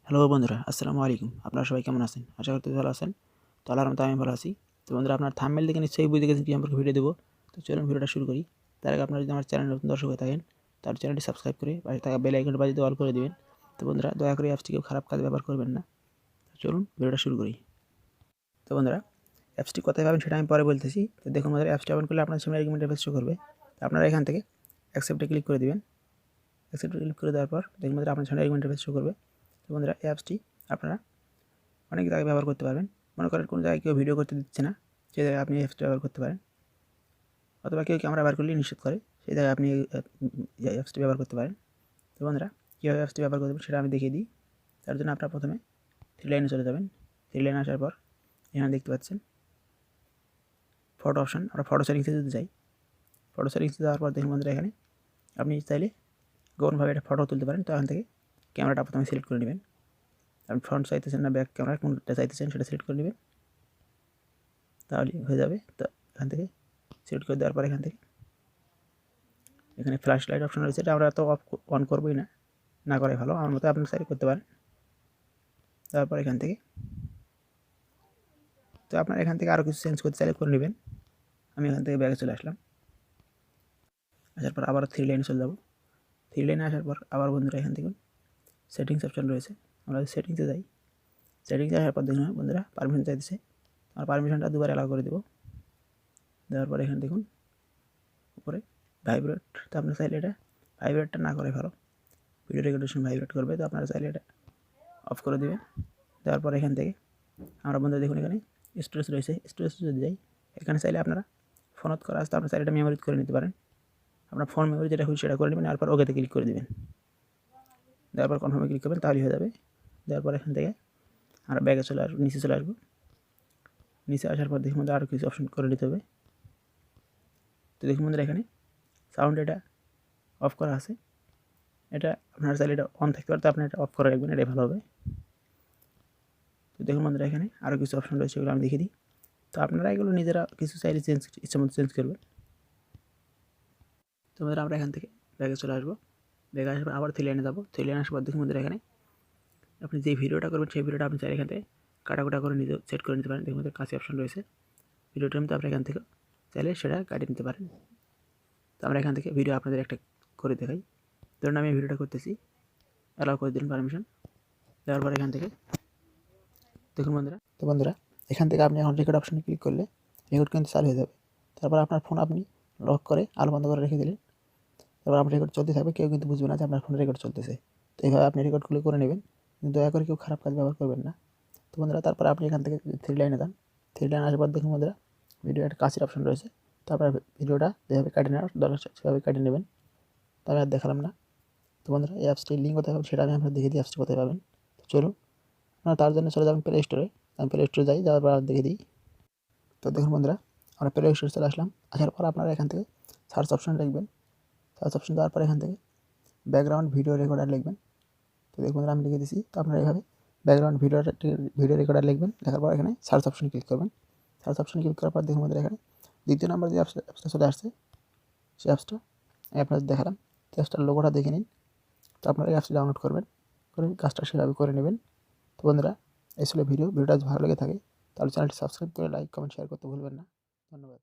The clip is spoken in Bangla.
হ্যালো বন্ধুরা, আসসালামু আলাইকুম। আপনারা সবাই কেমন আছেন? আশা করতে ভালো আছেন। তো আল্লাহর রহমতে আমি ভালো আছি। তো বন্ধুরা, আপনার থাম্বনেল দেখে নিশ্চয়ই বুঝে গেছেন কী সম্পর্কে ভিডিও দেবো। তো চলুন ভিডিওটা শুরু করি। তার আগে আপনারা যদি আমার চ্যানেলে নতুন দর্শক হয়ে থাকেন, তাহলে চ্যানেলটি সাবস্ক্রাইব করে পাশে থাকা বেল আইকনটি বাজিয়ে অল করে দিবেন। তো বন্ধুরা, দয়া করে অ্যাপসটি কেউ খারাপ কাজে ব্যবহার করবেন না। তো চলুন ভিডিওটা শুরু করি। তো বন্ধুরা, অ্যাপসটি কোথায় পাবেন সেটা আমি পরে বলতেছি। তো দেখুন বন্ধুরা, অ্যাপসটি ওপেন করলে আপনার সামনে এরকম ইন্টারফেস শো করবে। তো আপনারা এখান থেকে অ্যাকসেপ্টে ক্লিক করে দিবেন। অ্যাকসেপ্টে ক্লিক করে দেওয়ার পর দেখুন বন্ধুরা, আপনার সামনে এরকম ইন্টারফেস শো করবে। তো বন্ধুরা, এই অ্যাপসটি আপনারা অনেক জায়গায় ব্যবহার করতে পারবেন। মনে করেন কোনো জায়গায় কেউ ভিডিও করতে দিচ্ছে না, সেই জায়গায় আপনি অ্যাপসটা ব্যবহার করতে পারেন। অথবা কেউ ক্যামেরা ব্যবহার করলে নিষেধ করে, সেই জায়গায় আপনি অ্যাপসটি ব্যবহার করতে পারেন। তো বন্ধুরা, কীভাবে অ্যাপসটি ব্যবহার করতে সেটা আমি দেখিয়ে দিই। তার জন্য আপনারা প্রথমে থ্রি লাইনে চলে যাবেন। থ্রি লাইনে আসার পর এখানে দেখতে পাচ্ছেন ফটো অপশান। আমরা ফটো সেটিংসে যদি যাই, ফটো সেটিংসে যাওয়ার পর দেখুন বন্ধুরা, এখানে আপনি চাইলে গোপনভাবে একটা ফটো তুলতে পারেন। তো এখান থেকে ক্যামেরাটা প্রথমে সিলেক্ট করে নেবেন। আপনি ফ্রন্ট চাইতেছেন না ব্যাক ক্যামেরা কোনটা চাইতেছেন সেটা সিলেক্ট করে নেবেন, তাহলে হয়ে যাবে। তো এখান থেকে সিলেক্ট করে দেওয়ার পর এখানে ফ্ল্যাশ লাইট অপশন রয়েছে, এটা আমরা তো অন করবোই না, না করাই ভালো। আমার মতো আপনি সাইড করতে পারেন। তারপর এখান থেকে আপনার এখান থেকে আরও কিছু চেঞ্জ করতে চাইলে করে নেবেন। আমি এখান থেকে ব্যাগে চলে আসলাম। আসার পর আবার থ্রি লাইনে চলে যাবো। থ্রি লাইনে আসার পর আবার বন্ধুরা এখান থেকে সেটিংস অপশন রয়েছে, আমরা সেটিংসে যাই। সেটিংসে আসার পর দেখুন বন্ধুরা, পারমিশন চাইতেছে। আমার পারমিশনটা দুবার অ্যালাউ করে দেবো। দেওয়ার পর এখানে দেখুন উপরে ভাইব্রেট। তো আপনার চাইলে এটা ভাইব্রেটটা না করে ভালো, ভিডিও রেকর্ডেশন ভাইব্রেট করবে। তো আপনারা চাইলে এটা অফ করে দেবেন। দেওয়ার পর এখান থেকে আমরা বন্ধুরা দেখুন এখানে স্টোরেজ রয়েছে। স্টোরেজ যদি যাই, এখানে চাইলে আপনারা ফোনত করা আসতে আপনার চাইলে এটা মেমোরি করে নিতে পারেন। আপনার ফোন মেমোরি যেটা খুশি সেটা করে নেবেন। তারপর ওকেতে ক্লিক করে দেবেন। দেওয়ার পর কনফার্মে ক্লিক করবেন, তাহলেই হয়ে যাবে। দেওয়ার পর এখান থেকে আমরা ব্যাগে চলে আসবো, নিচে চলে আসবো। নিচে আসার পর দেখুন আরও কিছু অপশন করে নিতে হবে। তো দেখুন বন্ধুরা, এখানে সাউন্ড এটা অফ করা আছে, এটা আপনারা চাইলে এটা অন থাকতে পারে। তো আপনি এটা অফ করে রাখবেন, এটাই ভালো হবে। তো দেখুন বন্ধুরা, এখানে আরও কিছু অপশন রয়েছে, এগুলো আমি দেখিয়ে দিই। তো আপনারা এগুলো নিজেরা কিছু চাইলে ইচ্ছা মতো চেঞ্জ করবেন। তো বন্ধুরা, আমরা এখান থেকে ব্যাগে চলে আসবো। ব্যাগে আসার পর আবার থ্রি লাইনে যাবো। থ্রি লাইনে আসার পর দেখুন বন্ধুরা, এখানে আপনি যে ভিডিওটা করবেন সেই ভিডিওটা আপনি চাইলে এখান থেকে কাটাকুটা করে নিজে সেট করে নিতে পারেন। দেখুন কাছে অপশন রয়েছে, ভিডিওটার মধ্যে আপনি এখান থেকে চাইলে সেটা কাটিয়ে নিতে পারেন। তো আমরা এখান থেকে ভিডিও আপনাদের একটা করে দেখাই। ধরুন আমি ভিডিওটা করতেছি, অ্যালাউ করে দিন পারমিশন। দেওয়ার পর এখান থেকে দেখুন বন্ধুরা, তো বন্ধুরা এখান থেকে আপনি এখন রেকর্ড অপশনে ক্লিক করলে রেকর্ড কিন্তু চালু হয়ে যাবে। তারপর আপনার ফোন আপনি লক করে আলো বন্ধ করে রেখে দিলেন। তারপর আপনার রেকর্ড চলতে থাকবে, কেউ কিন্তু বুঝবে না যে আপনার ফোনে রেকর্ড চলতেছে। তো এইভাবে আপনি রেকর্ডগুলো করে নেবেন, কিন্তু দয়া করে কেউ খারাপ কাজ ব্যবহার করবেন না। তো বন্ধুরা, তারপর আপনি এখান থেকে থ্রি লাইনে যান। থ্রি লাইনে আসার পর দেখুন বন্ধুরা, ভিডিও একটা কাছের অপশন রয়েছে। তো আপনার ভিডিওটা যেভাবে কাটিয়ে নেওয়ার দরকার সেভাবে কাটিয়ে নেবেন। তো আমি আর দেখালাম না। তো বন্ধুরা, এই অ্যাপসটির লিঙ্ক কোথায় পাবেন সেটা আমি আপনার দেখে দিই, অ্যাপসটি কোথায় পাবেন। তো চলুন, আপনারা তার জন্য চলে যাবেন প্লে স্টোরে। আমি প্লে স্টোরে যাই, যাওয়ার পর দেখে দিই। তো দেখুন বন্ধুরা, আমরা প্লে স্টোরে চলে আসলাম। আসার পর আপনারা এখান থেকে সার্চ অপশন লিখবেন। সার্চ অপশন দেওয়ার পর এখান থেকে ব্যাকগ্রাউন্ড ভিডিও রেকর্ডার লিখবেন। তো দেখুন বন্ধুরা, আমি লিখে দিচ্ছি। তো আপনারা এইভাবে ব্যাকগ্রাউন্ড ভিডিও রেকর্ডার লিখবেন। লেখার পর এখানে সার্চ অপশনে ক্লিক করবেন। সার্চ অপশনে ক্লিক করার পর দেখুন বন্ধুরা, এখানে দ্বিতীয় নম্বর যে অ্যাপসটা চলে আসছে, সেই অ্যাপসটা আমি আপনাদের দেখালাম। অ্যাপসটার লোগোটা দেখে নিন। তো আপনারা এই অ্যাপসটি ডাউনলোড করবেন, করে কাজটা সেভাবে করে নেবেন। তো বন্ধুরা, এই ছিল ভিডিওটা যদি ভালো লেগে থাকে তাহলে চ্যানেলটি সাবস্ক্রাইব করে লাইক কমেন্ট শেয়ার করতে ভুলবেন না। ধন্যবাদ।